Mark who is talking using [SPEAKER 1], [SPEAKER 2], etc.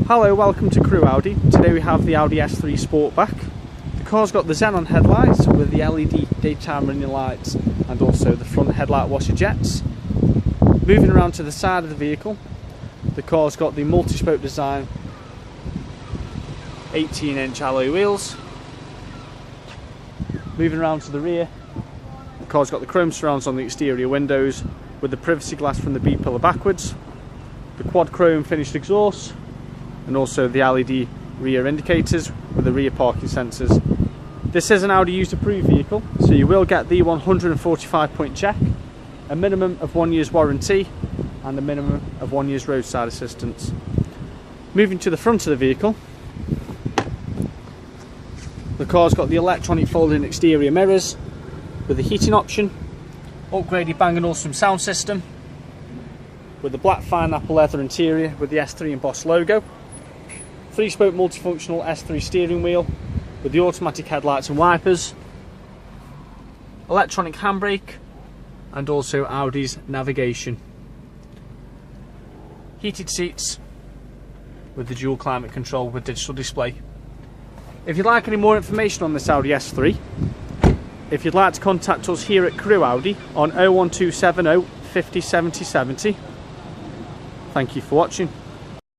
[SPEAKER 1] Hello, welcome to Crewe Audi. Today we have the Audi S3 Sportback. The car's got the xenon headlights with the LED daytime running lights and also the front headlight washer jets. Moving around to the side of the vehicle, the car's got the multi-spoke design, 18-inch alloy wheels. Moving around to the rear, the car's got the chrome surrounds on the exterior windows with the privacy glass from the B-pillar backwards, the quad chrome finished exhaust, and also the LED rear indicators with the rear parking sensors. This is an Audi used approved vehicle, so you will get the 145-point check, a minimum of 1 year's warranty and a minimum of 1 year's roadside assistance. Moving to the front of the vehicle, the car's got the electronic folding exterior mirrors with the heating option, upgraded Bang & Olufsen Sound System with the black fine Nappa leather interior with the S3 embossed logo, 3-spoke multifunctional S3 steering wheel with the automatic headlights and wipers, electronic handbrake and also Audi's navigation, heated seats with the dual climate control with digital display. If you'd like any more information on this Audi S3, if you'd like to contact us here at Crewe Audi on 01270 50 70 70. Thank you for watching.